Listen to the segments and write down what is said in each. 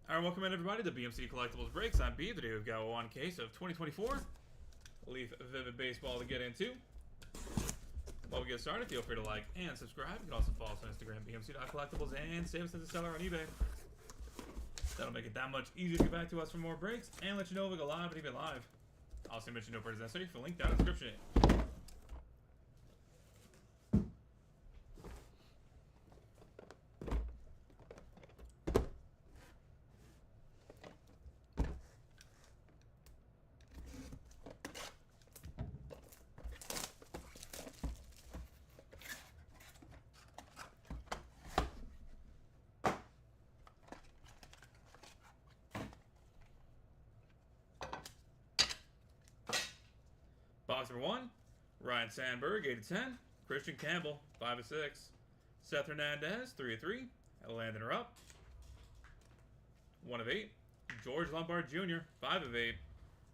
Alright, welcome in everybody to BMC Collectibles Breaks. I'm B. Today we've got one case of 2024 Leaf Vivid Baseball to get into. While we get started, feel free to like and subscribe. You can also follow us on Instagram, bmc.collectibles, and save us as a seller on eBay. That'll make it that much easier to get back to us for more breaks and let you know if we go live and eBay Live. Also mention no purchase necessary for link down in the description. Box number 1, Ryan Sandberg, 8/10. Christian Campbell, 5/6. Seth Hernandez, 3/3. Landon Rupp, 1/8. George Lombard Jr., 5/8.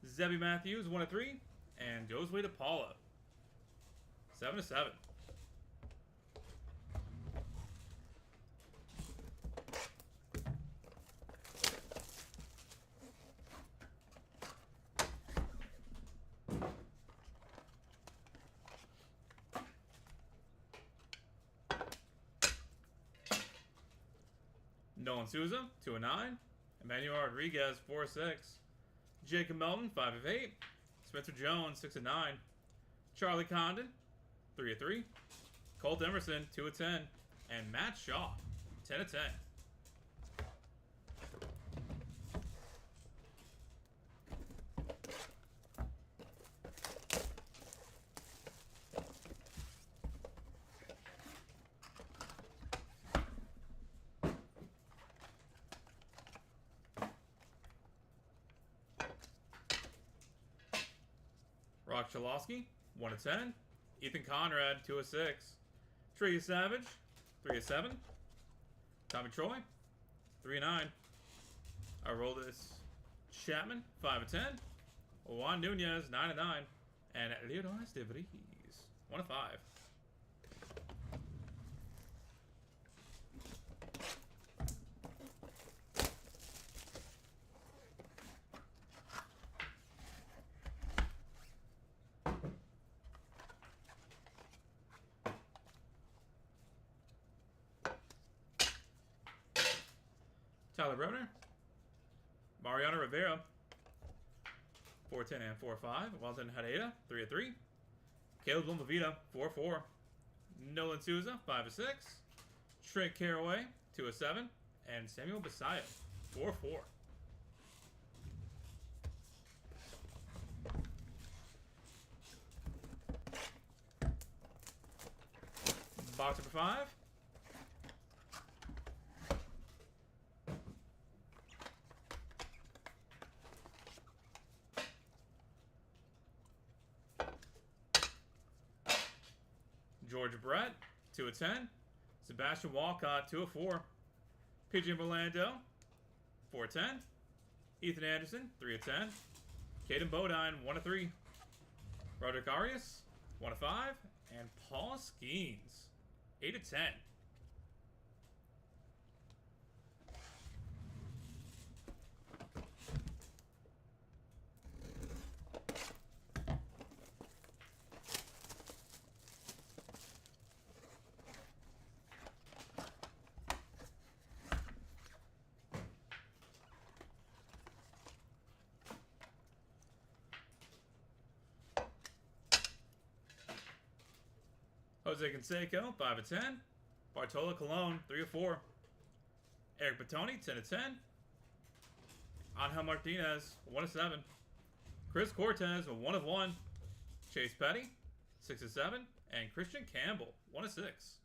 Zebby Matthews, 1/3. And Josue DePaula, 7/7. Nolan Souza, 2/9. Emmanuel Rodriguez, 4/6. Jacob Melton, 5/8. Spencer Jones, 6/9. Charlie Condon, 3/3. Colt Emerson, 2/10. And Matt Shaw, 10/10. Rock Chalosky, 1/10. Ethan Conrad, 2/6. Trey Savage, 3/7. Tommy Troy, 3/9. Aroldis Chapman, 5/10. Juan Nunez, 9/9. And Leonidas De Vries, 1/5. Tyler Broner, Mariano Rivera, 4/10 and 4/5. Walton Hadeda, 3/3. Caleb Lumbavita, 4/4. Nolan Souza, 5/6. Trent Caraway, 2/7. And Samuel Basayo, 4/4. Box number 5. George Brett, 2/10. Sebastian Walcott, 2/4. PJ Orlando, 4/10. Ethan Anderson, 3/10. Caden Bodine, 1/3. Roderick Arias, 1/5. And Paul Skeens, 8/10. Jose Canseco, 5/10. Bartolo Colon, 3/4. Eric Batoni, 10/10. Angel Martinez, 1/7. Chris Cortez, 1/1. Chase Petty, 6/7. And Christian Campbell, 1/6.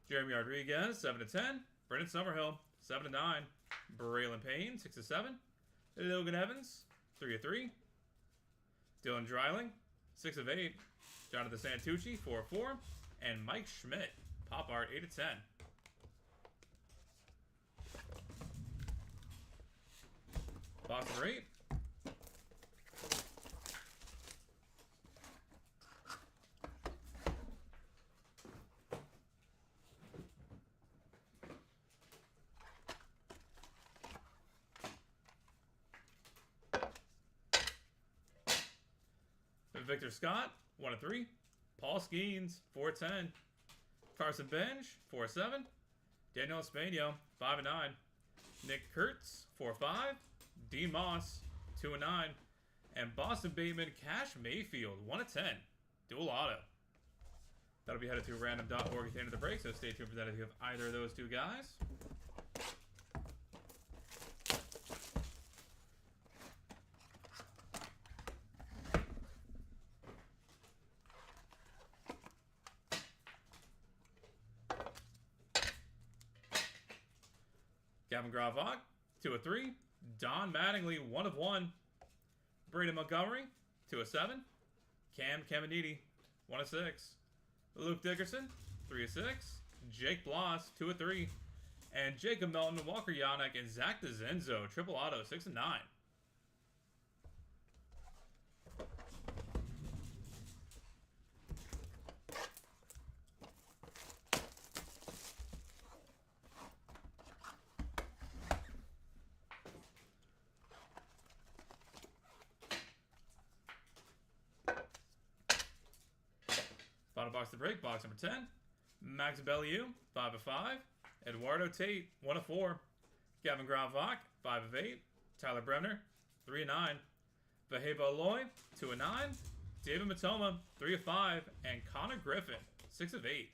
Jeremy Rodriguez, 7/10. Brendan Summerhill, 7/9. Braylon Payne, 6/7. Logan Evans, 3/3. Dylan Dreiling, 6/8. Jonathan Santucci, 4/4. And Mike Schmidt, Pop art, 8/10. Box number 8. Victor Scott, 1/3. Paul Skeens, 4/10. Carson Bench, 4/7. Daniel Espanio, 5/9. Nick Kurtz, 4/5. Dean Moss, 2/9. And Boston Bateman Cash Mayfield, 1/10. Dual auto. That'll be headed to random.org at the end of the break, so stay tuned for that if you have either of those two guys. Gavin Gravok, 2/3. Don Mattingly, 1/1. Braden Montgomery, 2/7. Cam Caminiti, 1/6. Luke Dickerson, 3/6. Jake Bloss, 2/3. And Jacob Melton, Walker Yannick, and Zach DeZenzo, triple auto, 6/9. Final box to break, box number 10. Max Bellieu, 5/5. Eduardo Tate, 1/4. Gavin Gravok, 5/8. Tyler Bremner, 3/9. Vaheba Aloy, 2/9. David Matoma, 3/5. And Connor Griffin, 6/8.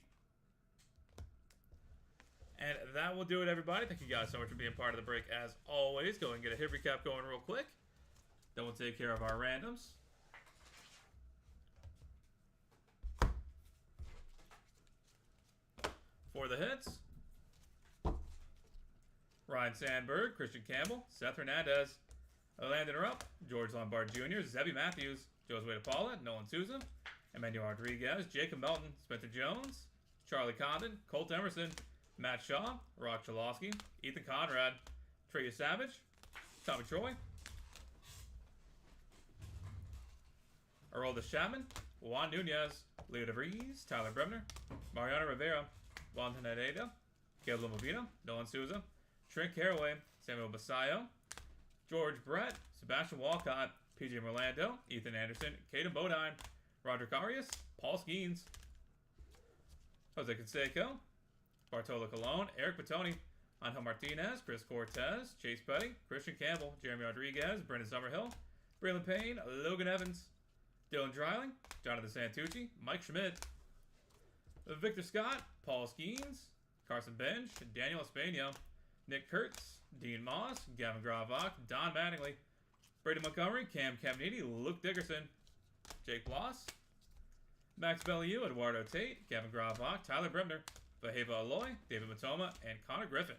And that will do it, everybody. Thank you guys so much for being part of the break as always. Go and get a hit recap going real quick. Then we'll take care of our randoms. For the hits, Ryan Sandberg, Christian Campbell, Seth Hernandez, Landon Rupp, George Lombard Jr., Zebby Matthews, Josue DePaula, Nolan Souza, Emmanuel Rodriguez, Jacob Melton, Spencer Jones, Charlie Condon, Colt Emerson, Matt Shaw, Rock Chalosky, Ethan Conrad, Trey Savage, Tommy Troy, Aroldis Chapman, Juan Nunez, Leo DeVries, Tyler Bremner, Mariano Rivera, Valentin Adeda, Caleb Movino, Nolan Souza, Trent Caraway, Samuel Basayo, George Brett, Sebastian Walcott, PJ Merlando, Ethan Anderson, Caden Bodine, Roderick Arias, Paul Skeens, Jose Canseco, Bartolo Colon, Eric Patoni, Angel Martinez, Chris Cortez, Chase Petty, Christian Campbell, Jeremy Rodriguez, Brendan Summerhill, Braylon Payne, Logan Evans, Dylan Dreiling, Jonathan Santucci, Mike Schmidt, Victor Scott, Paul Skeens, Carson Bench, Daniel Espanio, Nick Kurtz, Dean Moss, Gavin Gravok, Don Mattingly, Brady Montgomery, Cam Caminiti, Luke Dickerson, Jake Bloss, Max Bellieu, Eduardo Tate, Gavin Gravok, Tyler Bremner, Vaheba Aloy, David Matoma, and Connor Griffin.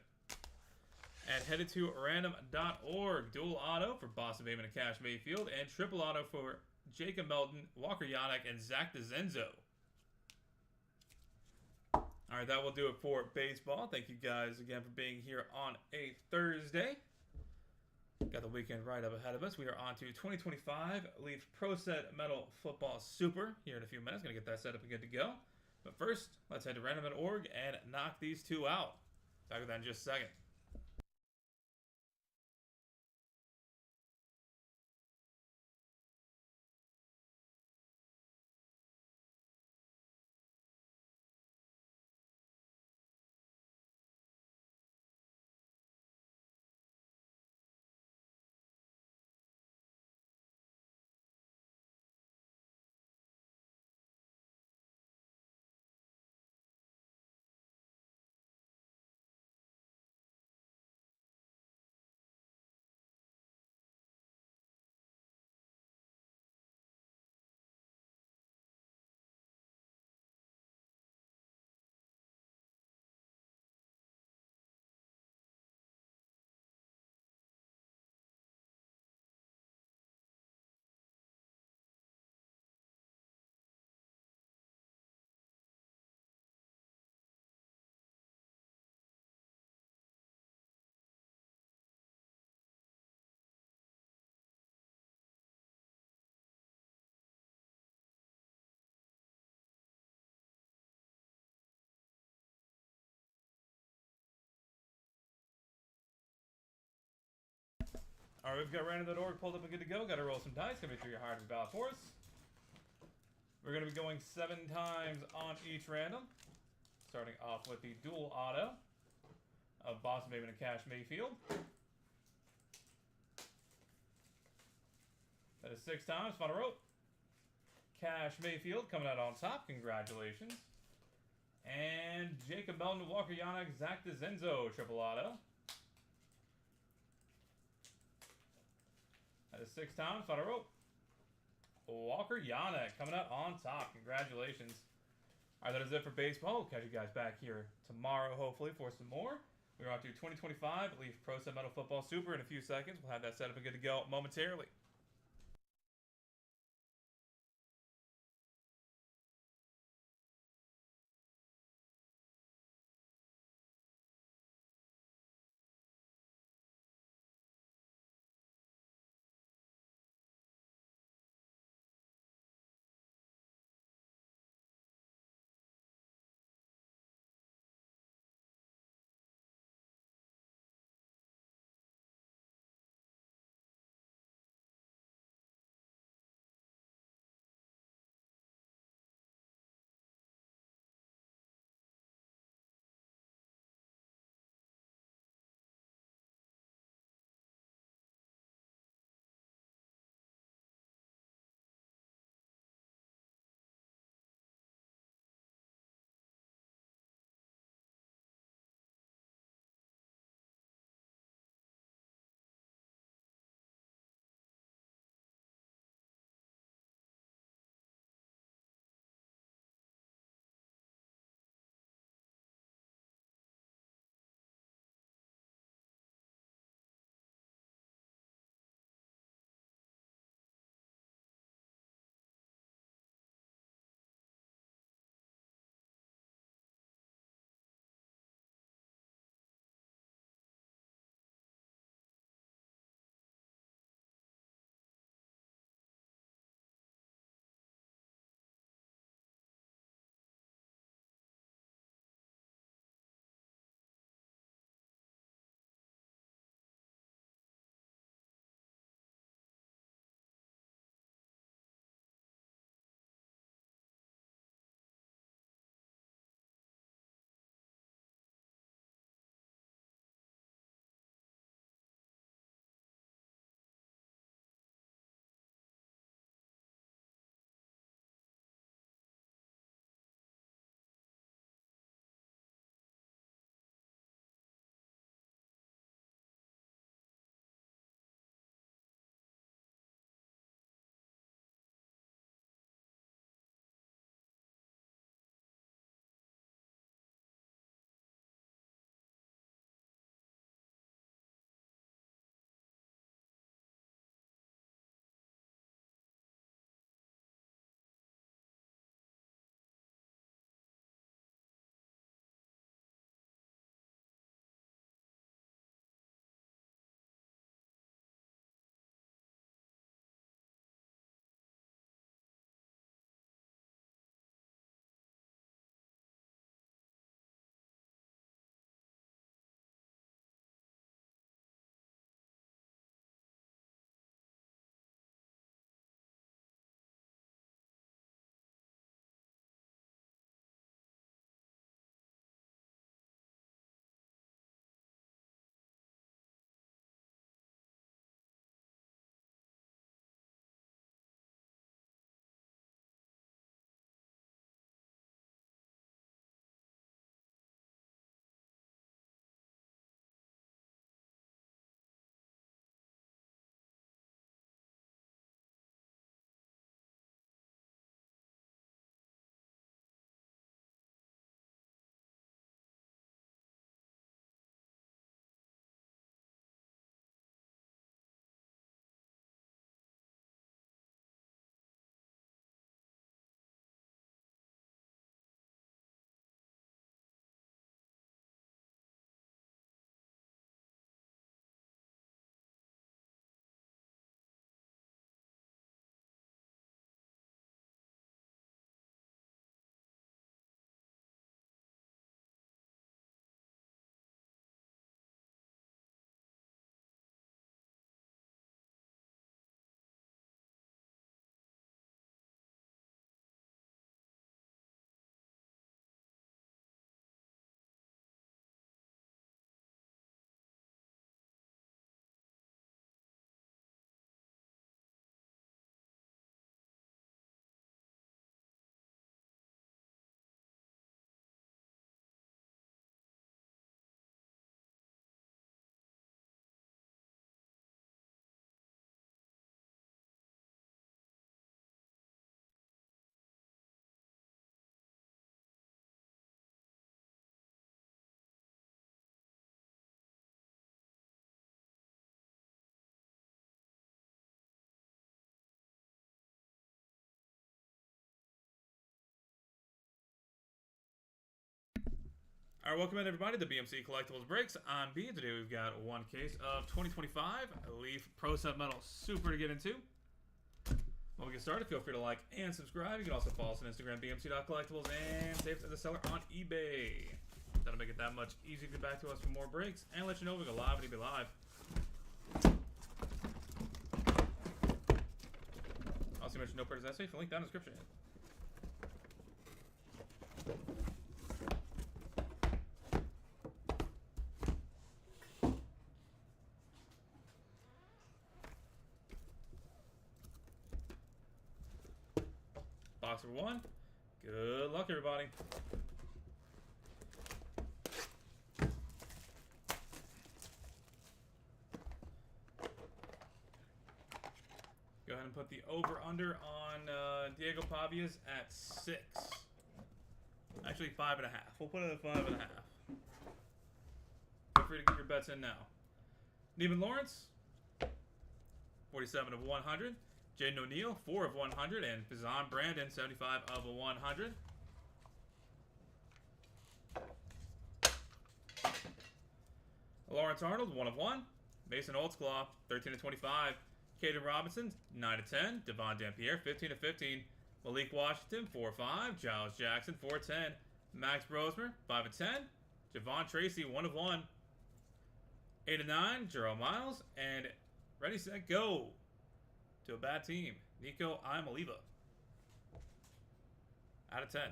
And headed to random.org, dual auto for Boston Bateman and Cash Mayfield, and triple auto for Jacob Melton, Walker Yannick, and Zach DeZenzo. All right, that will do it for baseball. Thank you guys again for being here on a Thursday. Got the weekend right up ahead of us. We are on to 2025 Leaf Pro Set Metal Football Super here in a few minutes. Going to get that set up and good to go. But first, let's head to random.org and knock these two out. Back with that in just a second. All right, we've got random.org pulled up and good to go. Got to roll some dice. Gonna make sure you're hard to ballot for us. We're going to be going 7 times on each random. Starting off with the dual auto of Boston Bateman and Cash Mayfield. That is 6 times. Final rope. Cash Mayfield coming out on top. Congratulations. And Jacob Melton, Walker Yannick, Zach DeZenzo, triple auto. That is 6 times. Final rope. Walker Yannick coming out on top. Congratulations. All right, that is it for baseball. We'll catch you guys back here tomorrow, hopefully, for some more. We're on to 2025 Leaf Pro Set Metal Football Super in a few seconds. We'll have that set up and good to go momentarily. Alright, welcome in everybody to BMC Collectibles Breaks. I'm B. Today we've got one case of 2025 Leaf Pro Set Metal Super to get into. When we get started, feel free to like and subscribe. You can also follow us on Instagram, bmc.collectibles, and save us as a seller on eBay. That'll make it that much easier to get back to us for more breaks and let you know we go live at eBay Live. Also mention no purchase essay for link down in the description. Box number 1. Good luck, everybody. Go ahead and put the over-under on Diego Pavia's at 6. Actually, 5.5. We'll put it at 5.5. Feel free to get your bets in now. Neiman Lawrence, 47 of 100. Jaden O'Neal, 4 of 100. And Pizan Brandon, 75 of 100. Lawrence Arnold, 1 of 1. Mason Oldsclaw, 13 of 25. Caden Robinson, 9 of 10. Devon Dampierre, 15 of 15. Malik Washington, 4 of 5. Giles Jackson, 4 of 10. Max Brosmer, 5 of 10. Javon Tracy, 1 of 1. 8 of 9. Jerome Miles. And ready, set, go. To a bad team. Nico Imaliva. Out of 10.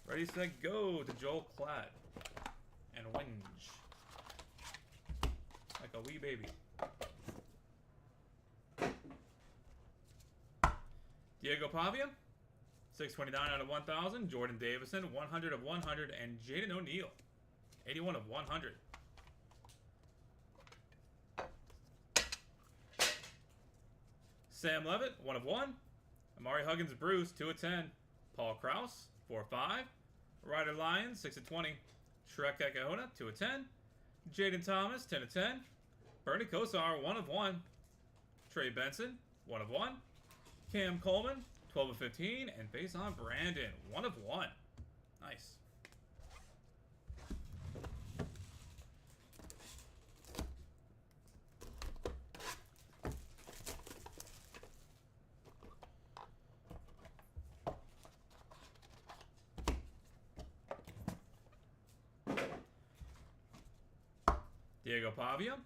Ready, set, go to Joel Klatt. And Winge. Like a wee baby. Diego Pavia. 629 out of 1,000. Jordan Davison, 100 of 100. And Jaden O'Neal, 81 of 100. Sam Levitt, 1 of 1. Amari Huggins Bruce, 2 of 10. Paul Krause, 4 of 5. Ryder Lyons, 6 of 20. Shrek Ekahona, 2 of 10. Jaden Thomas, 10 of 10. Bernie Kosar, 1 of 1. Trey Benson, 1 of 1. Cam Coleman, 12 of 15. And Pizan Brandon, 1 of 1. Nice. Diego Pavia,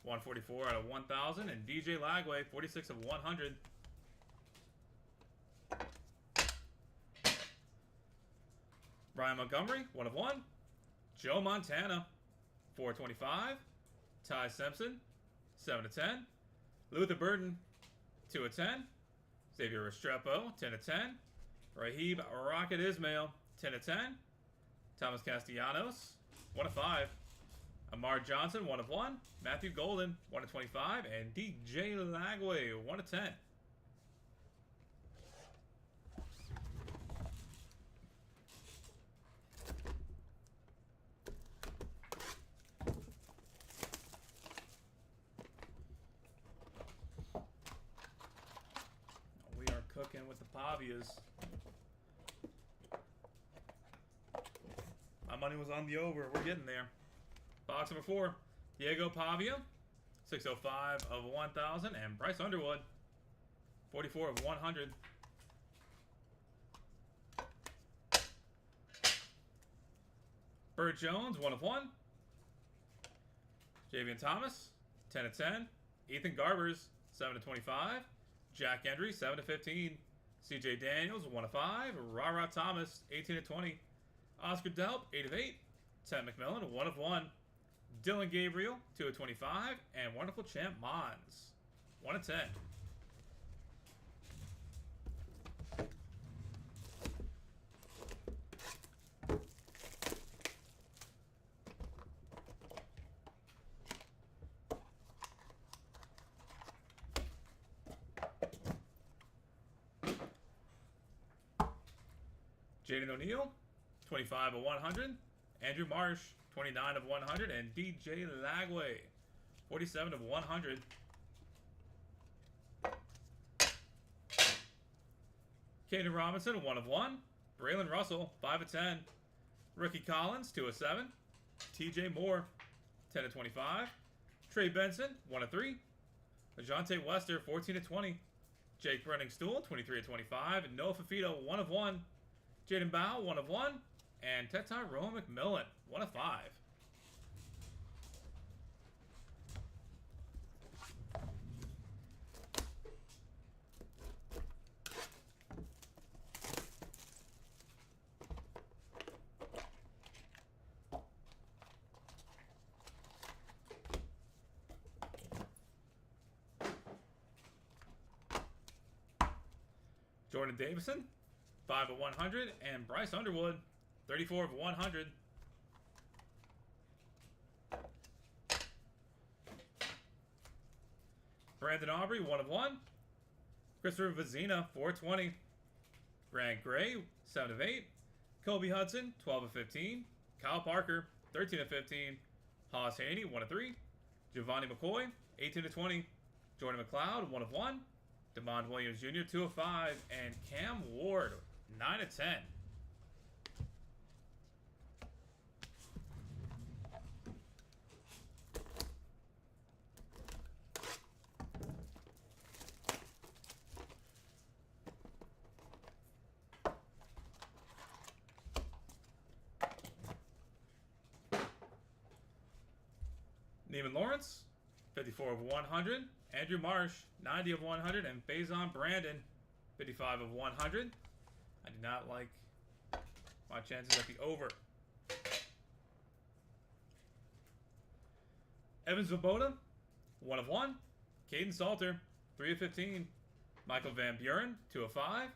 144 out of 1,000. And DJ Lagway, 46 of 100. Brian Montgomery, 1 of 1. Joe Montana, 425. Ty Simpson, 7 of 10. Luther Burton, 2 of 10. Xavier Restrepo, 10 of 10. Rahib Rocket Ismail, 10 of 10. Thomas Castellanos, 1 of 5. Amar Johnson, 1 of 1. Matthew Golden, 1 of 25. And DJ Lagway, 1 of 10. We are cooking with the Pavias. My money was on the over. We're getting there. Box number 4, Diego Pavia, 605 of 1,000, and Bryce Underwood, 44 of 100. Burt Jones, 1 of 1. Javian Thomas, 10 of 10. Ethan Garbers, 7 of 25. Jack Hendry, 7 of 15. CJ Daniels, 1 of 5. Ra Thomas, 18 of 20. Oscar Delp, 8 of 8. Ted McMillan, 1 of 1. Dylan Gabriel, 2 of 25. And Wonderful Champ Mons, 1 of 10. Jaden O'Neal, 25 of 100. Andrew Marsh, 29 of 100. And DJ Lagway, 47 of 100. Caden Robinson, 1 of 1. Braylon Russell, 5 of 10. Ricky Collins, 2 of 7. TJ Moore, 10 of 25. Trey Benson, 1 of 3. Ajante Wester, 14 of 20. Jake Brenning-Stool, 23 of 25. And Noah Fafito, 1 of 1. Jaden Bow, 1 of 1. And Tyrone McMillan, 1 of 5. Jordan Davison, 5 of 100, and Bryce Underwood, 34 of 100. Brandon Aubrey, 1 of 1. Christopher Vizina, 420. Grant Gray, 7 of 8. Kobe Hudson, 12 of 15. Kyle Parker, 13 of 15. Haas Haney, 1 of 3. Giovanni McCoy, 18 of 20. Jordan McLeod, 1 of 1. Demond Williams Jr., 2 of 5. And Cam Ward, 9 of 10. Neiman Lawrence, 54 of 100. Andrew Marsh, 90 of 100. And Faison Brandon, 55 of 100. I do not like my chances at the over. Evans Svoboda, 1 of 1. Caden Salter, 3 of 15. Michael Van Buren, 2 of 5.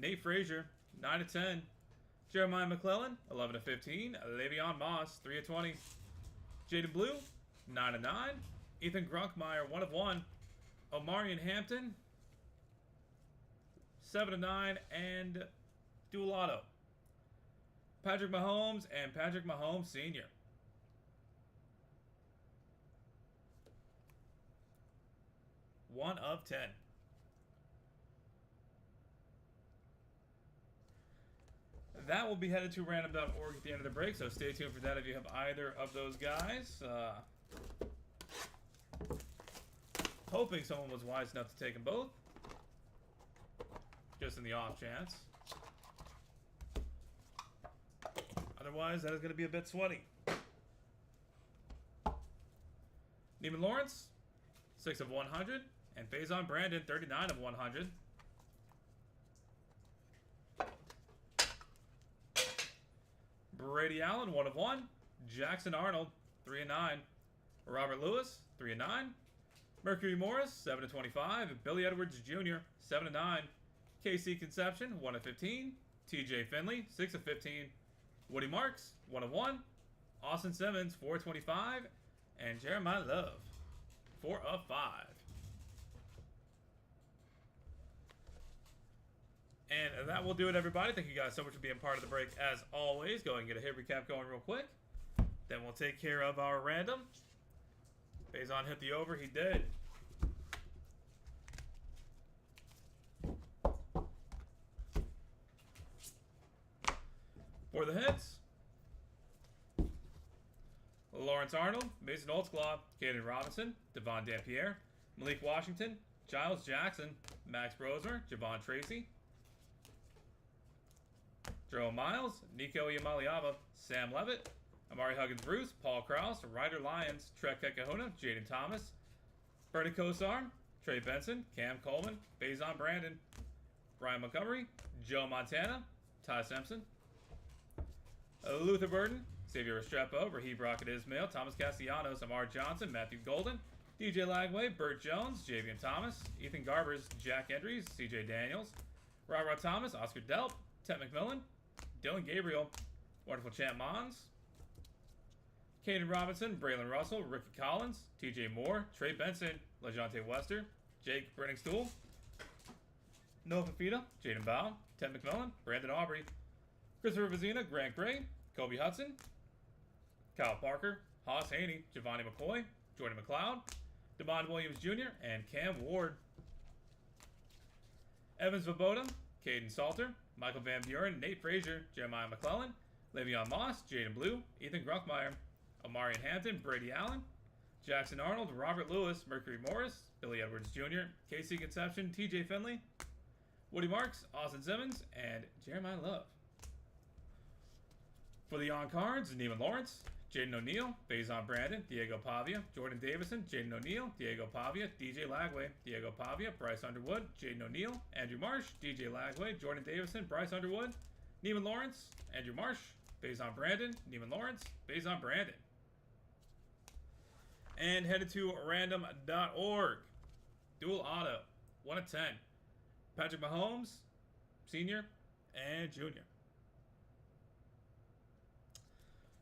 Nate Frazier, 9 of 10. Jeremiah McClellan, 11 of 15. Le'Veon Moss, 3 of 20. Jaden Blue, 9 of 9. Ethan Grunkmeyer, 1 of 1. Omarion Hampton, 7 of 9. And dual auto. Patrick Mahomes and Patrick Mahomes Sr. One of 10. That will be headed to random.org at the end of the break, so stay tuned for that if you have either of those guys. Hoping someone was wise enough to take them both. Just in the off chance. Otherwise, that is going to be a bit sweaty. Neiman Lawrence, 6 of 100. And Faison Brandon, 39 of 100. Brady Allen, 1 of 1. Jackson Arnold, 3 of 9. Robert Lewis, 3 of 9. Mercury Morris, 7 of 25. Billy Edwards Jr., 7 of 9. KC Conception, 1 of 15. TJ Finley, 6 of 15. Woody Marks, 1 of 1. Austin Simmons, 4 of 25. And Jeremiah Love, 4 of 5. And that will do it, everybody. Thank you guys so much for being part of the break. As always, go ahead and get a hit recap going real quick. Then we'll take care of our random. Faison hit the over. He did. For the hits, Lawrence Arnold, Mason Holtzclaw, Caden Robinson, Devon Dampierre, Malik Washington, Giles Jackson, Max Brosmer, Javon Tracy, Jerome Miles, Nico Iamaliava, Sam Levitt, Amari Huggins-Bruce, Paul Krause, Ryder Lyons, Trek Kekahuna, Jaden Thomas, Bernie Kosar, Trey Benson, Cam Coleman, Faison Brandon, Brian Montgomery, Joe Montana, Ty Simpson, Luther Burden, Xavier Restrepo, Raheem Rocket Ismail, Thomas Castellanos, Amar Johnson, Matthew Golden, DJ Lagway, Burt Jones, Javian Thomas, Ethan Garbers, Jack Endries, CJ Daniels, Rod Thomas, Oscar Delp, Ted McMillan, Dylan Gabriel, Wonderful Champ Mons, Caden Robinson, Braylon Russell, Ricky Collins, TJ Moore, Trey Benson, LaJonte Wester, Jake Brenning-Stool, Noah Fafita, Jaden Bow, Ted McMillan, Brandon Aubrey, Christopher Vizina, Grant Gray, Kobe Hudson, Kyle Parker, Haas Haney, Giovanni McCoy, Jordan McLeod, Demond Williams Jr., and Cam Ward. Evans Svoboda, Caden Salter, Michael Van Buren, Nate Frazier, Jeremiah McClellan, Le'Veon Moss, Jaden Blue, Ethan Grunkmeyer, Omarion Hampton, Brady Allen, Jackson Arnold, Robert Lewis, Mercury Morris, Billy Edwards Jr., Casey Conception, TJ Finley, Woody Marks, Austin Simmons, and Jeremiah Love. For the on-cards, Neiman Lawrence, Jaden O'Neal, Faison Brandon, Diego Pavia, Jordan Davison, Jaden O'Neal, Diego Pavia, DJ Lagway, Diego Pavia, Bryce Underwood, Jaden O'Neal, Andrew Marsh, DJ Lagway, Jordan Davison, Bryce Underwood, Neiman Lawrence, Andrew Marsh, Faison Brandon, Neiman Lawrence, Faison Brandon. And headed to random.org. Dual auto, 1 of 10. Patrick Mahomes, senior and junior.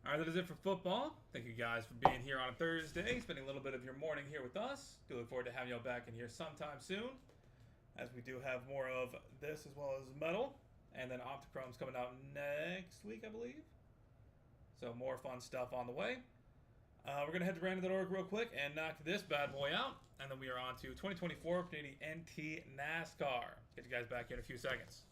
Alright, that is it for football. Thank you guys for being here on a Thursday, spending a little bit of your morning here with us. Do look forward to having y'all back in here sometime soon, as we do have more of this as well as metal. And then Optichrome's coming out next week, I believe. So more fun stuff on the way. We're going to head to random.org real quick and knock this bad boy out. And then we are on to 2024 Panini NT NASCAR. Get you guys back here in a few seconds.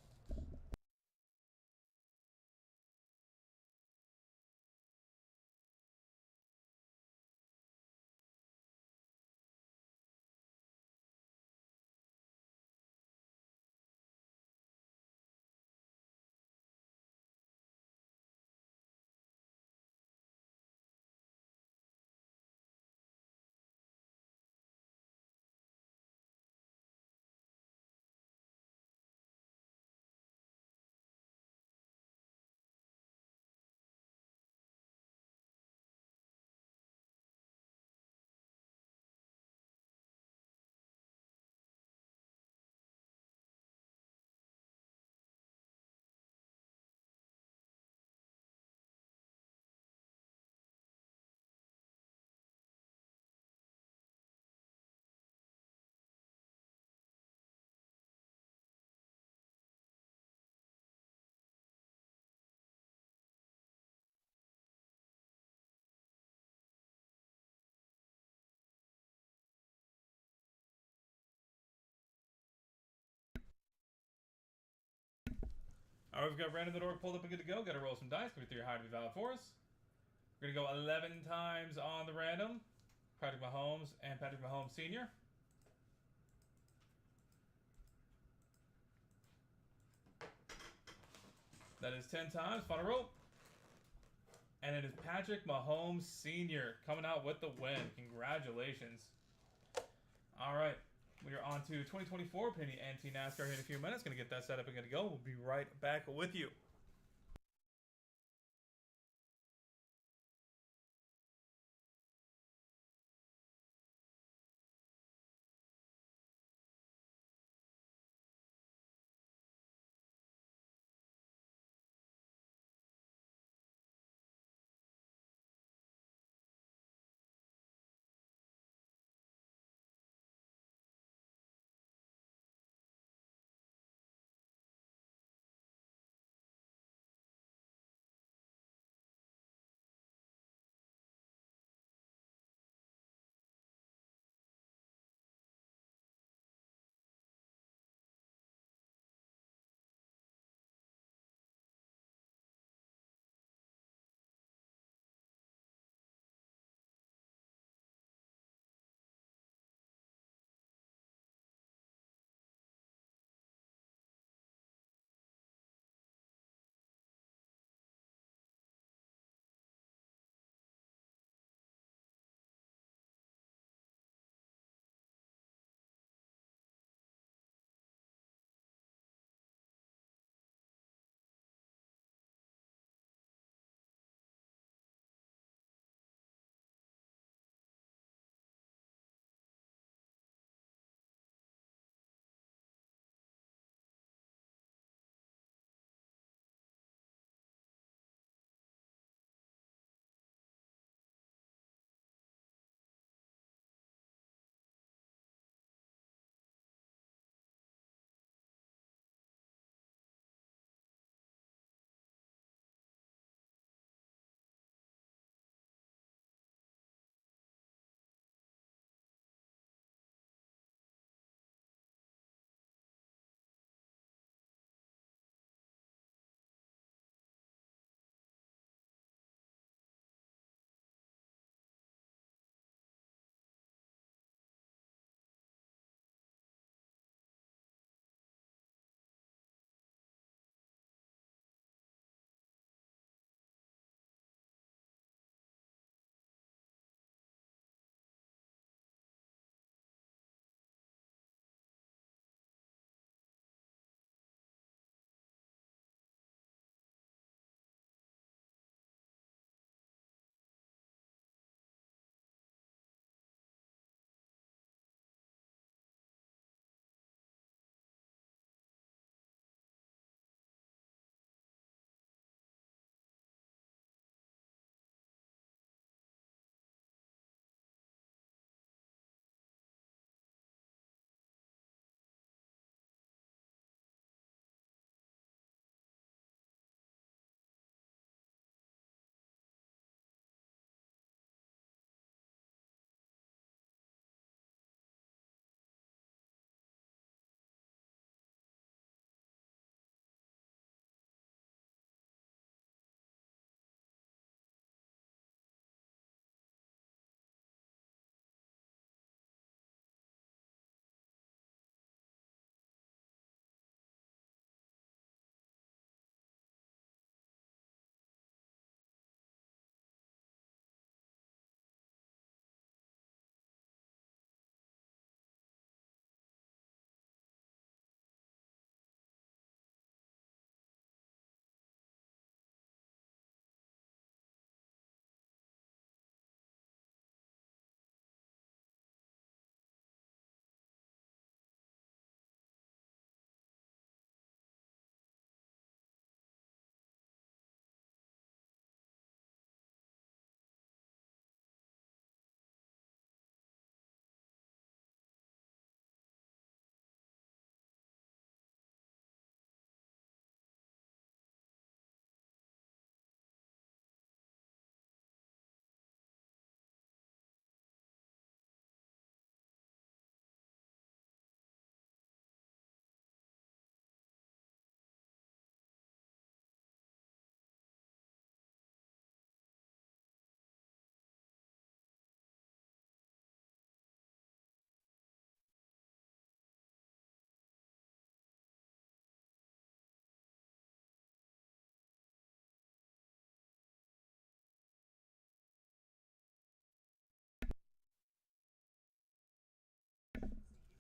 Alright, we've got random.org pulled up and good to go. Got to roll some dice. Give me 3 high to be valid for us. We're going to go 11 times on the random. Patrick Mahomes and Patrick Mahomes Sr. That is 10 times. Final roll. And it is Patrick Mahomes Sr. coming out with the win. Congratulations. Alright. We are on to 2024 Panini NT NASCAR here in a few minutes. Going to get that set up and going to go. We'll be right back with you.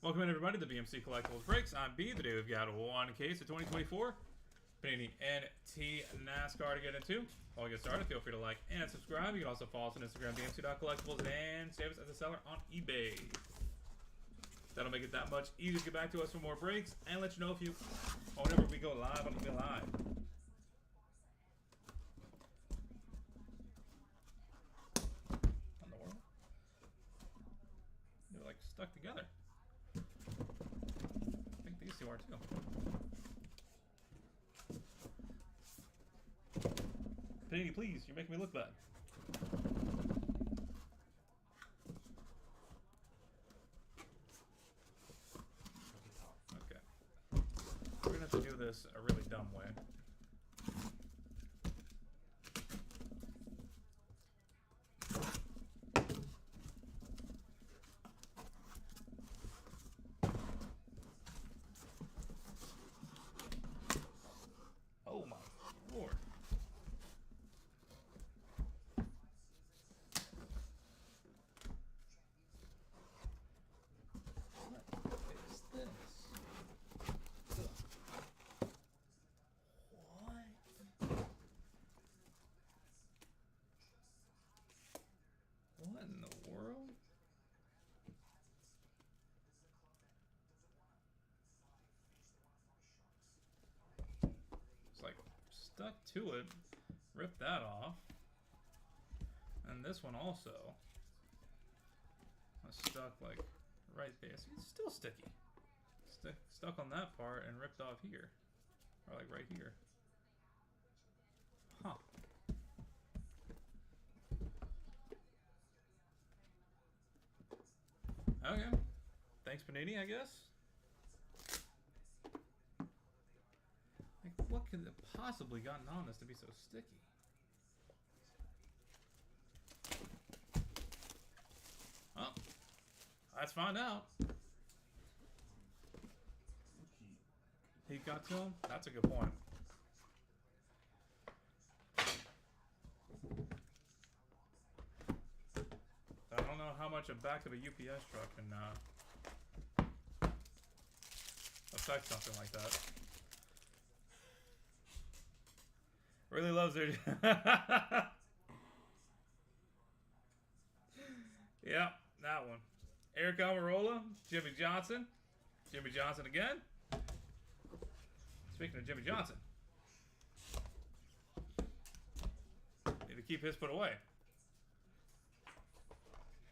Welcome in, everybody, to BMC Collectibles Breaks. I'm B. Today we've got one case of 2024 Panini NT NASCAR to get into. While we get started, feel free to like and subscribe. You can also follow us on Instagram, BMC.collectibles, and save us as a seller on eBay. That'll make it that much easier to get back to us for more breaks and let you know if you, whenever we go live on eBay Live. What in the world? They're like stuck together. I think these two are too. Panini, please, you're making me look bad. Okay. We're gonna have to do this a really dumb way. Oh my lord. What in the world? It's like stuck to it. Rip that off. And this one also. Stuck like right there. It's still sticky. Stuck on that part and ripped off here. Or like right here. Huh. Okay. Thanks, Panini, I guess. Like, what could have possibly gotten on this to be so sticky? Well, let's find out. He got to him? That's a good point. I don't know how much a back of a UPS truck can affect something like that. Really loves their... Yeah, that one. Eric Almirola, Jimmy Johnson. Jimmy Johnson again. Speaking of Jimmy Johnson. Need to keep his put away.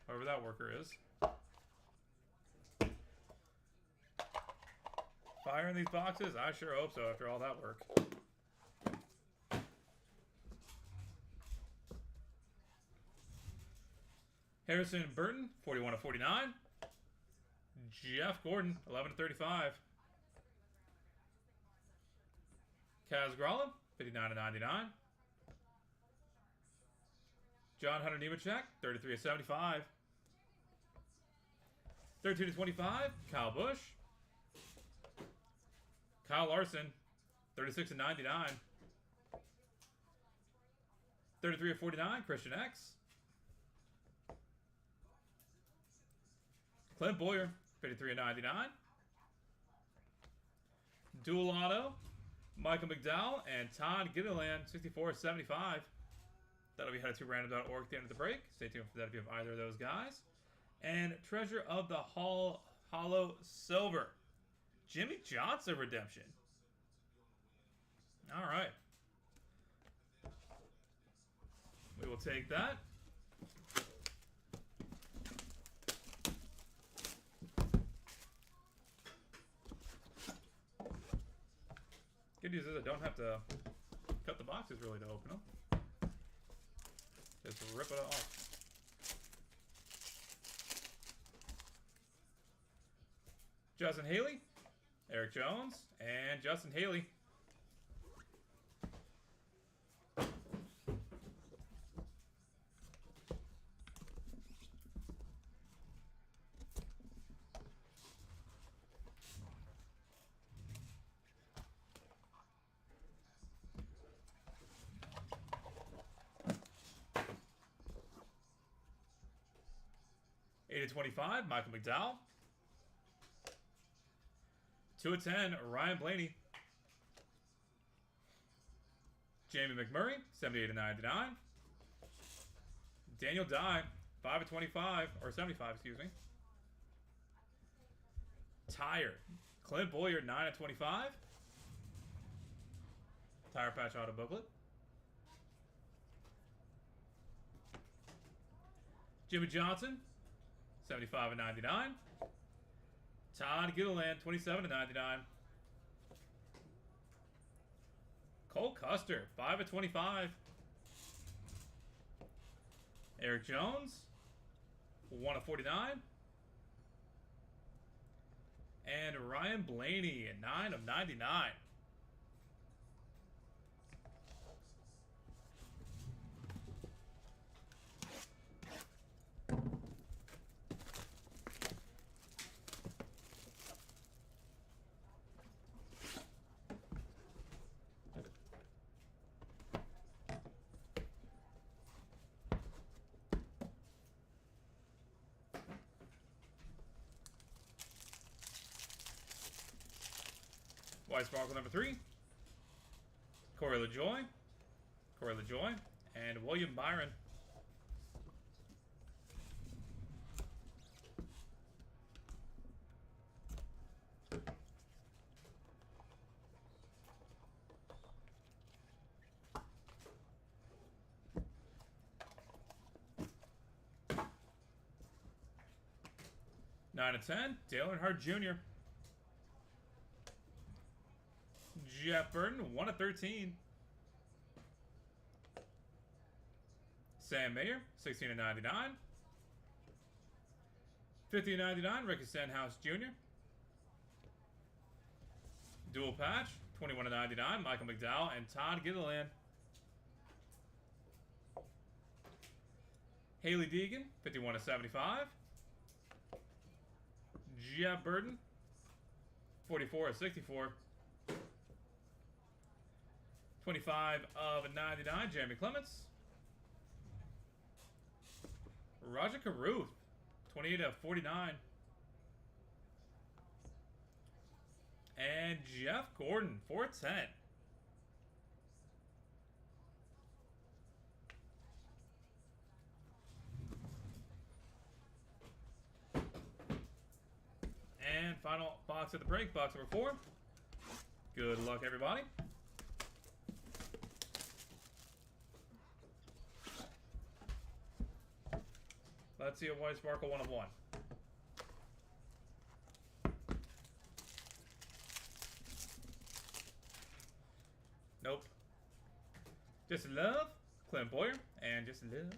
Whoever that worker is. Fire in these boxes? I sure hope so after all that work. Harrison Burton, 41/49. Jeff Gordon, 11/35. Kaz Gralla, 59/99. John Hunter Nemechek, 33/75. 32/25, Kyle Busch. Kyle Larson, 36/99. 33/49, Christian X. Clint Boyer, 53/99. Dual auto, Michael McDowell and Todd Gilliland, 64/75. That'll be headed to random.org at the end of the break. Stay tuned for that if you have either of those guys. And Treasure of the Hollow Silver, Jimmy Johnson redemption. All right. We will take that. Good news is I don't have to cut the boxes really to open them. Just rip it off. Justin Haley, Eric Jones, and Justin Haley. /25, Michael McDowell. 2 of 10, Ryan Blaney. Jamie McMurray, 78 of 99. Daniel Dye, 5 of 25, or 75, excuse me. Tire, Clint Boyer, 9 of 25. Tire patch auto booklet. Jimmy Johnson, 75 of 99. Todd Gilliland, 27 of 99. Cole Custer, 5 of 25. Eric Jones, 1 of 49. And Ryan Blaney, 9 of 99. White Sparkle number 3. Corey LaJoy, and William Byron. Nine of 10, Dale Earnhardt Jr. Jeff Burton, 1 of 13. Sam Mayer, 16 of 99. 50 of 99, Ricky Stenhouse Jr. Dual patch, 21 of 99, Michael McDowell and Todd Gilliland. Haley Deegan, 51 of 75. Jeff Burton, 44 of 64. 25 of 99, Jeremy Clements. Roger Caruth, 28 of 49. And Jeff Gordon, 410. And final box of the break, box number 4. Good luck, everybody. Let's see a White Sparkle 1 of 1. Nope. Just Love, Clint Boyer, and Just Love.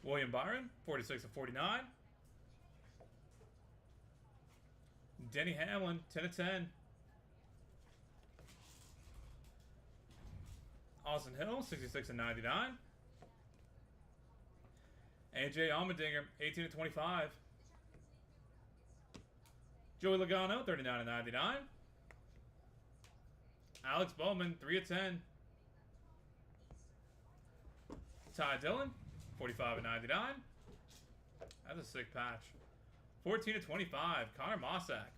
William Byron, 46 of 49. Denny Hamlin, 10 of 10. Austin Hill, 66 of 99. AJ Allmendinger, 18 of 25. Joey Logano, 39 of 99. Alex Bowman, 3 of 10. Ty Dillon, 45 of 99. That's a sick patch. 14 of 25. Connor Mossack.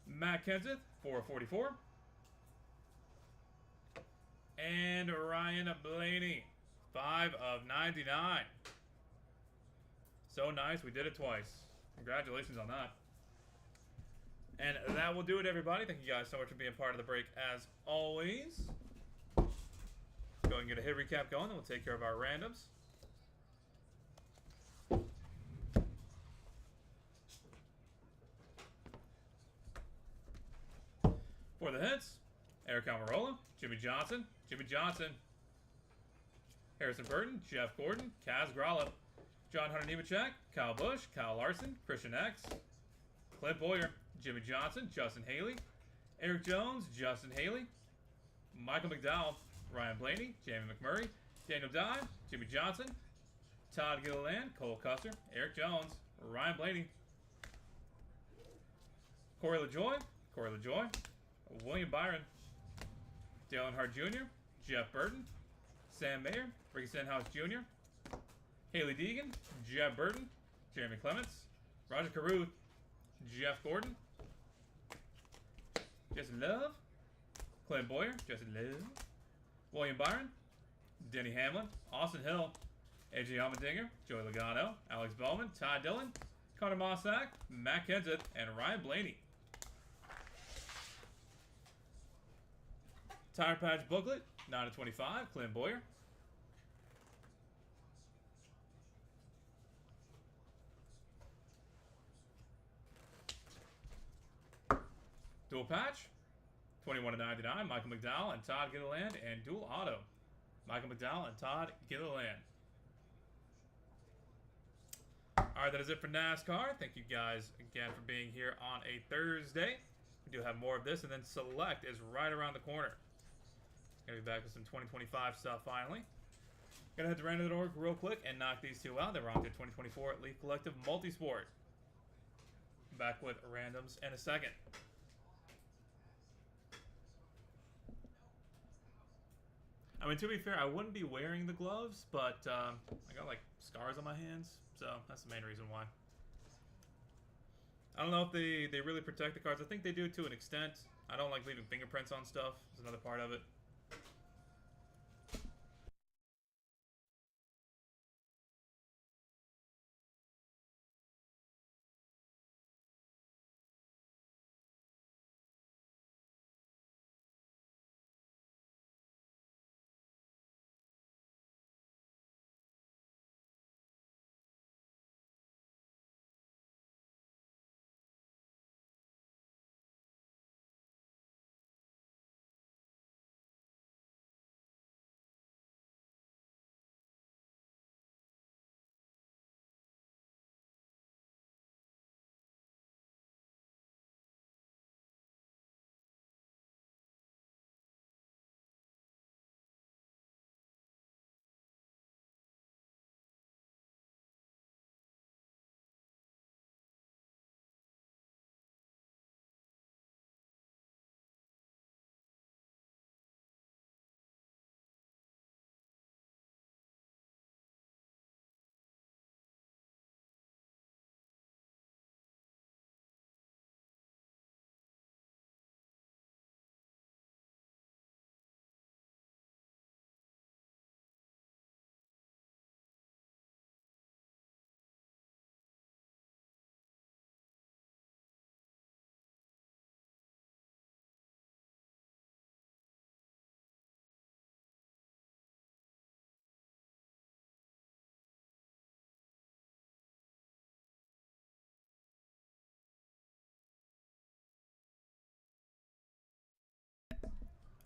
Matt Kenseth, 4 of 44. And Ryan Blaney, 5 of 99. So nice, we did it twice. Congratulations on that. And that will do it, everybody. Thank you guys so much for being part of the break as always. Go ahead and get a hit recap going, and we'll take care of our randoms. For the hits, Eric Almirola, Jimmy Johnson, Harrison Burton, Jeff Gordon, Kaz Gralla, John Hunter Nemechek, Kyle Busch, Kyle Larson, Christian X, Clint Boyer, Jimmy Johnson, Justin Haley, Eric Jones, Justin Haley, Michael McDowell, Ryan Blaney, Jamie McMurray, Daniel Dye, Jimmy Johnson, Todd Gilliland, Cole Custer, Eric Jones, Ryan Blaney, Corey LaJoy, William Byron, Dale Earnhardt Jr., Jeff Burton, Sam Mayer, Ricky Stenhouse Jr., Haley Deegan, Jeff Burton, Jeremy Clements, Roger Caruth, Jeff Gordon, Justin Love, Clint Boyer, Justin Love, William Byron, Denny Hamlin, Austin Hill, AJ Allmendinger, Joey Logano, Alex Bowman, Ty Dillon, Connor Mossack, Matt Kenseth, and Ryan Blaney. Tire Patch Booklet, 9/25, Clint Boyer. Dual Patch, 21/99, Michael McDowell and Todd Gilliland, and Dual Auto, Michael McDowell and Todd Gilliland. Alright, that is it for NASCAR. Thank you guys again for being here on a Thursday. We do have more of this, and then Select is right around the corner. Gonna be back with some 2025 stuff finally. Gonna head to random.org real quick and knock these two out. Then we're on to 2024 Leaf Collective Multisport. Back with randoms in a second. I mean, to be fair, I wouldn't be wearing the gloves, but I got like scars on my hands, so that's the main reason why. I don't know if they really protect the cards. I think they do to an extent. I don't like leaving fingerprints on stuff. That's another part of it.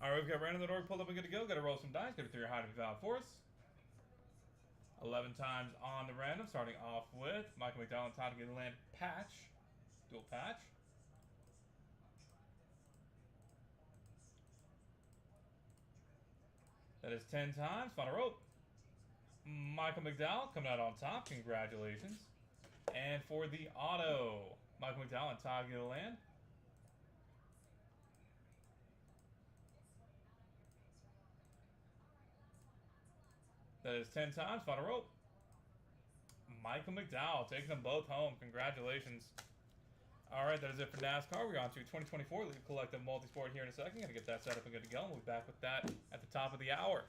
Alright, we've got random.org pulled up and good to go. Got to roll some dice. Got to through your high to be valid for us. 11 times on the random, starting off with Michael McDowell and Todd Gilliland patch. Dual patch. That is 10 times. Final rope. Michael McDowell coming out on top. Congratulations. And for the auto, Michael McDowell and Todd Gilliland. That is 10 times. Final rope. Michael McDowell taking them both home. Congratulations. All right, that is it for NASCAR. We're on to 2024 Leaf Collective Multisport here in a second. Gonna get that set up and good to go. We'll be back with that at the top of the hour.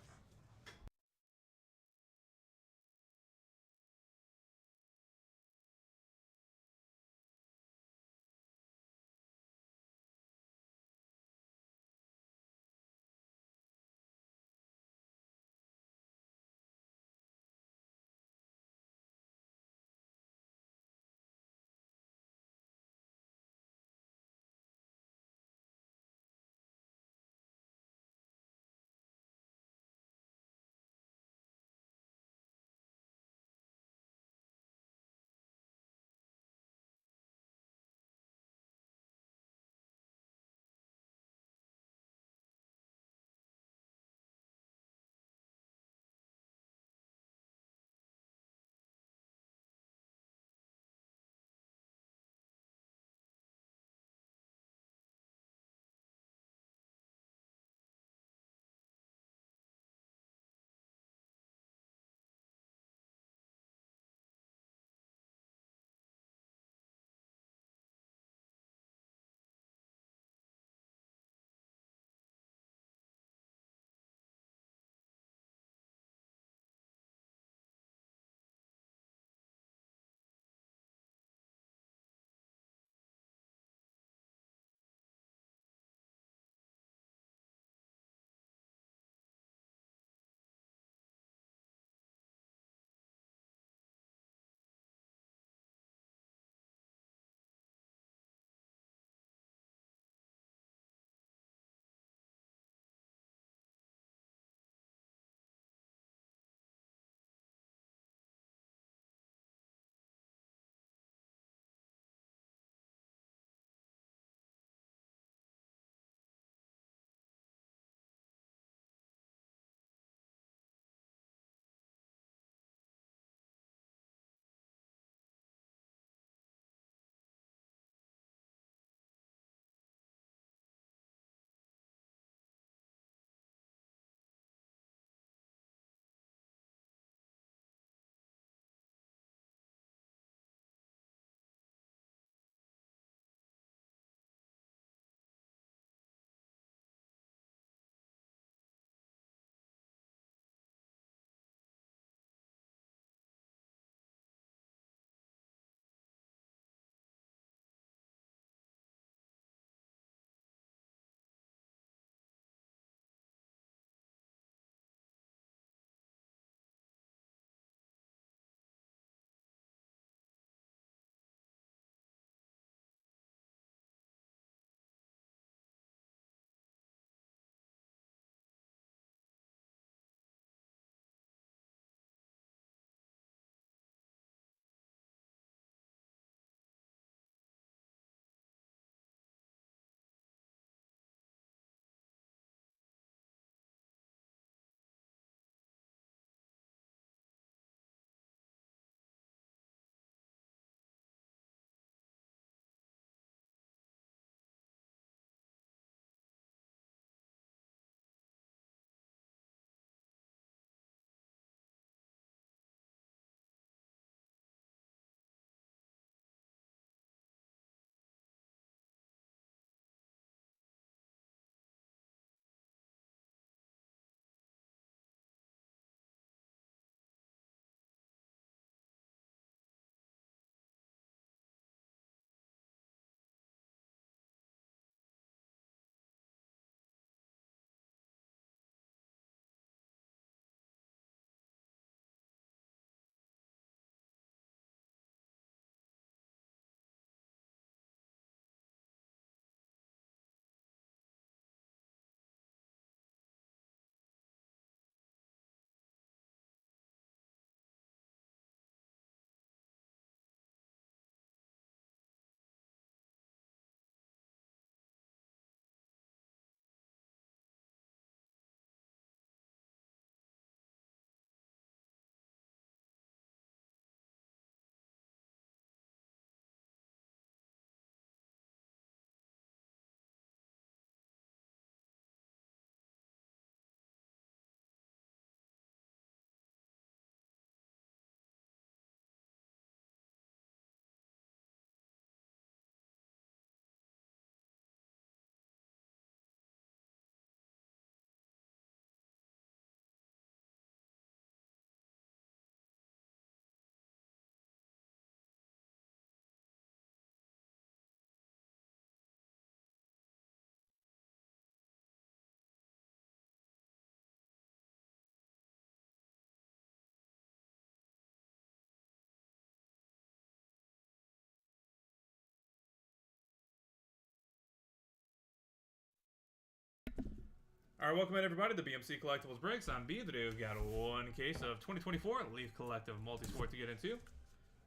Alright, welcome in everybody to the BMC Collectibles Breaks. I'm B. Today we've got one case of 2024 Leaf Collective Multisport to get into.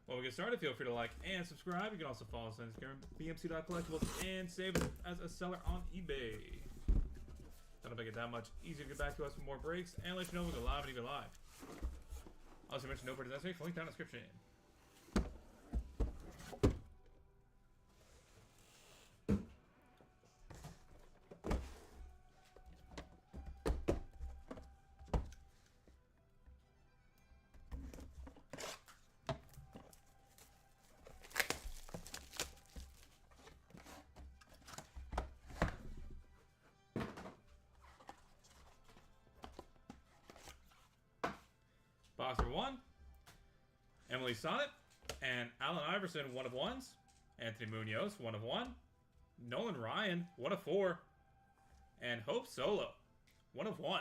While we get started, feel free to like and subscribe. You can also follow us on Instagram, bmc.collectibles, and save us as a seller on eBay. That'll make it that much easier to get back to us for more breaks and let you know we go live and even live. Also mention no purchase necessary, link down in the description. Box number 1, Emily Sonnet and Allen Iverson, 1 of 1s. Anthony Munoz, 1 of 1. Nolan Ryan, 1 of 4. And Hope Solo, 1 of 1.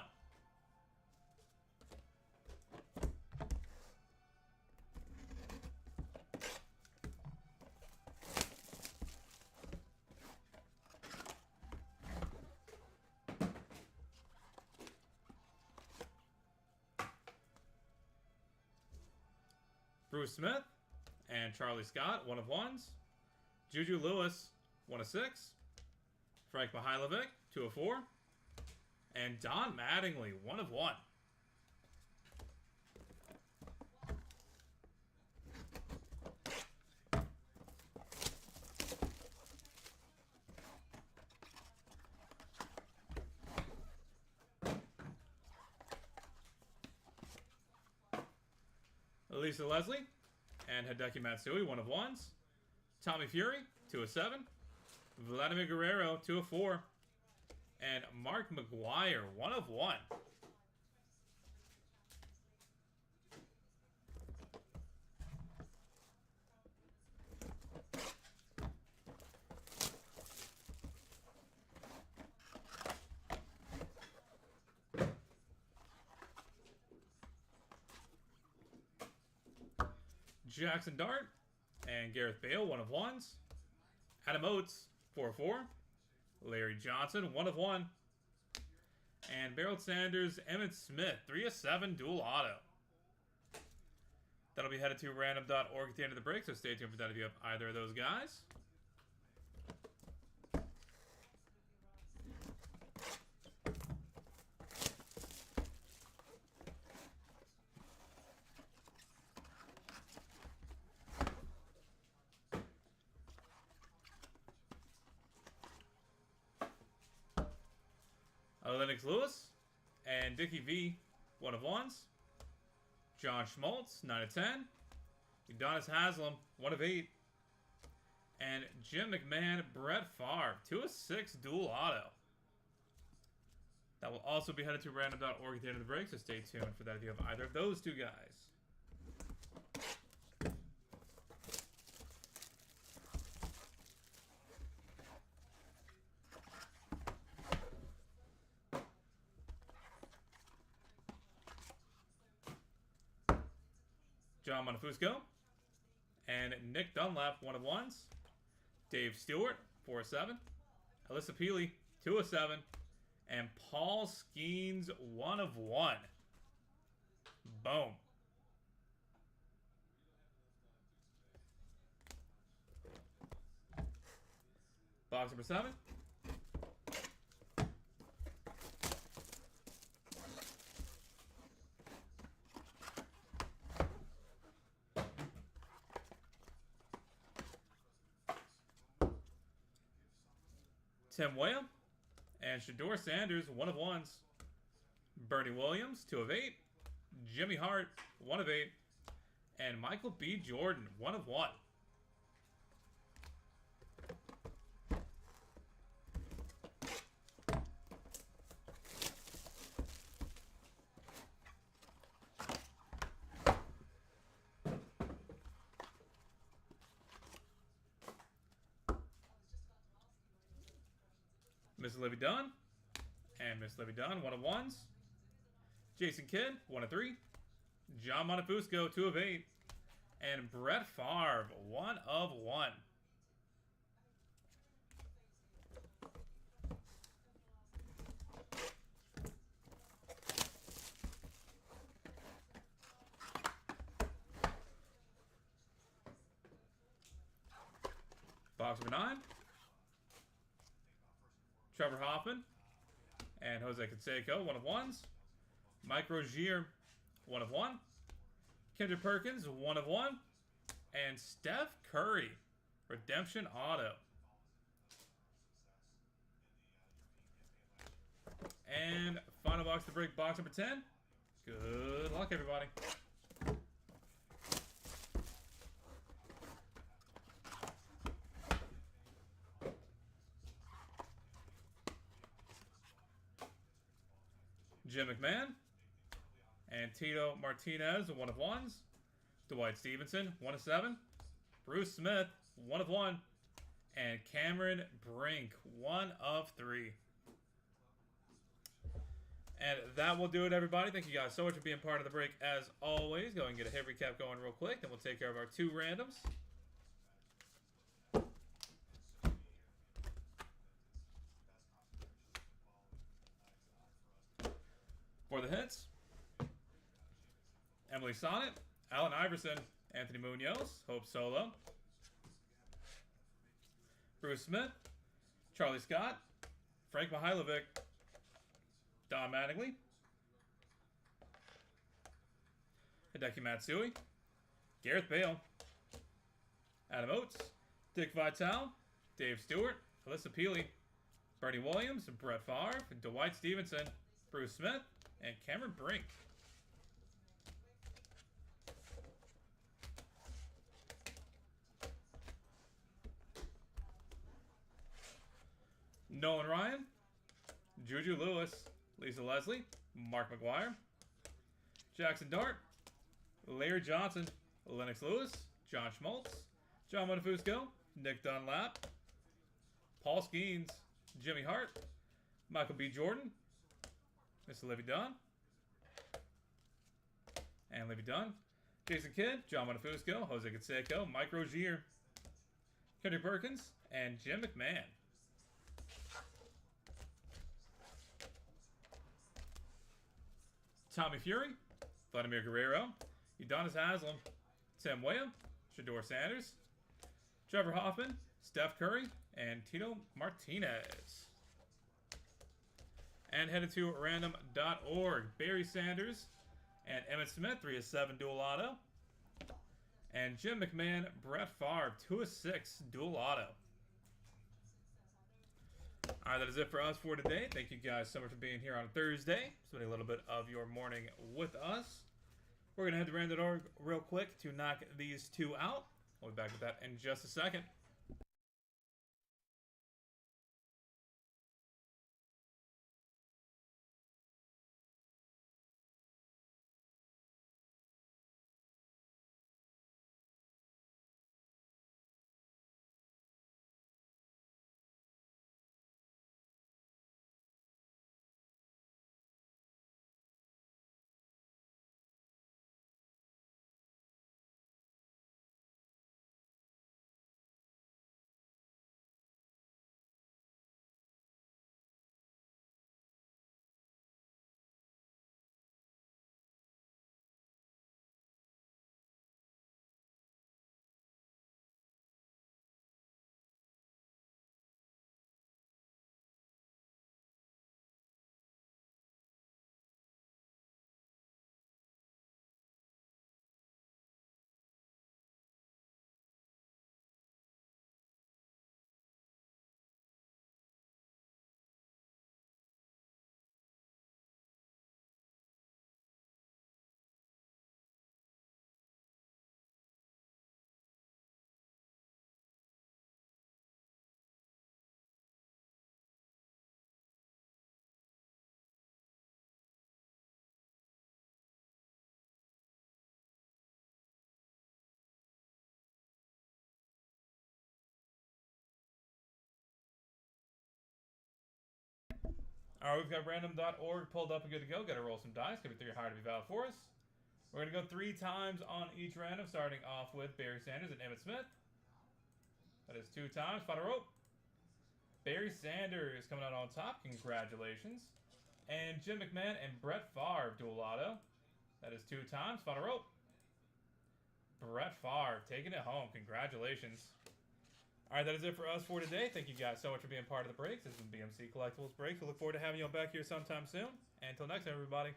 Bruce Smith and Charlie Scott, 1 of 1s. Juju Lewis, 1 of 6. Frank Mihailovic, 2 of 4. And Don Mattingly, 1 of 1. Lisa Leslie and Hideki Matsui, 1 of 1s. Tommy Fury, 2 of 7. Vladimir Guerrero, 2 of 4. And Mark McGuire, 1 of 1. Jackson Dart and Gareth Bale, 1 of 1s. Adam Oates, 4 of 4. Larry Johnson, 1 of 1. And Beryl Sanders, Emmitt Smith, 3 of 7 dual auto. That'll be headed to random.org at the end of the break, so stay tuned for that if you have either of those guys. Lennox Lewis and Dickie V, 1 of 1s. John Schmaltz, 9 of 10. Udonis Haslem, 1 of 8. And Jim McMahon, Brett Favre, 2 of 6 dual auto. That will also be headed to random.org at the end of the break, so stay tuned for that if you have either of those two guys. John Monfusco and Nick Dunlap, 1 of 1s. Dave Stewart, 4 of 7. Alyssa Peely, 2 of 7. And Paul Skeens, 1 of 1. Boom. Box number 7. Tim Whale and Shador Sanders, 1 of 1s. Bernie Williams, 2 of 8. Jimmy Hart, 1 of 8. And Michael B. Jordan, 1 of 1. Miss Livy Dunn and Miss Livy Dunn, 1 of 1s. Jason Kidd, 1 of 3. John Montefusco, 2 of 8. And Brett Favre, 1 of 1. Box number 9. Trevor Hoffman and Jose Canseco, 1 of 1s. Mike Rozier, 1 of 1. Kendrick Perkins, 1 of 1. And Steph Curry, redemption auto. And final box to break, box number 10. Good luck, everybody. Jim McMahon and Tito Martinez, 1 of 1s. Dwight Stevenson, 1 of 7. Bruce Smith, 1 of 1. And Cameron Brink, 1 of 3. And that will do it, everybody. Thank you guys so much for being part of the break. As always, go and get a hit recap going real quick. Then we'll take care of our 2 randoms. For the hits, Emily Sonnet, Allen Iverson, Anthony Munoz, Hope Solo, Bruce Smith, Charlie Scott, Frank Mihailovic, Don Mattingly, Hideki Matsui, Gareth Bale, Adam Oates, Dick Vitale, Dave Stewart, Alyssa Peely, Bernie Williams, Brett Favre, Dwight Stevenson, Bruce Smith, and Cameron Brink. Nolan Ryan, Juju Lewis, Lisa Leslie, Mark McGuire, Jackson Dart, Larry Johnson, Lennox Lewis, John Schmaltz, John Montefiusco, Nick Dunlap, Paul Skeens, Jimmy Hart, Michael B. Jordan, Miss Livy Dunn, and Livy Dunn, Jason Kidd, John Montefiusco, Jose Canseco, Mike Rozier, Kendrick Perkins, and Jim McMahon. Tommy Fury, Vladimir Guerrero, Udonis Haslem, Tim Weah, Shador Sanders, Trevor Hoffman, Steph Curry, and Tito Martinez. And headed to random.org, Barry Sanders and Emmett Smith, 3 of 7 dual auto. And Jim McMahon, Brett Favre, 2 of 6 dual auto. Alright, that is it for us for today. Thank you guys so much for being here on Thursday, spending a little bit of your morning with us. We're going to head to random.org real quick to knock these 2 out. We'll be back with that in just a second. Alright, we've got random.org pulled up and good to go. Got to roll some dice. Give it 3 higher to be valid for us. We're going to go 3 times on each random, starting off with Barry Sanders and Emmett Smith. That is 2 times. Final rope. Barry Sanders coming out on top. Congratulations. And Jim McMahon and Brett Favre dual auto. That is 2 times. Final rope. Brett Favre taking it home. Congratulations. All right, that is it for us for today. Thank you guys so much for being part of the breaks. This has been BMC Collectibles Breaks. We look forward to having you all back here sometime soon. And until next time, everybody.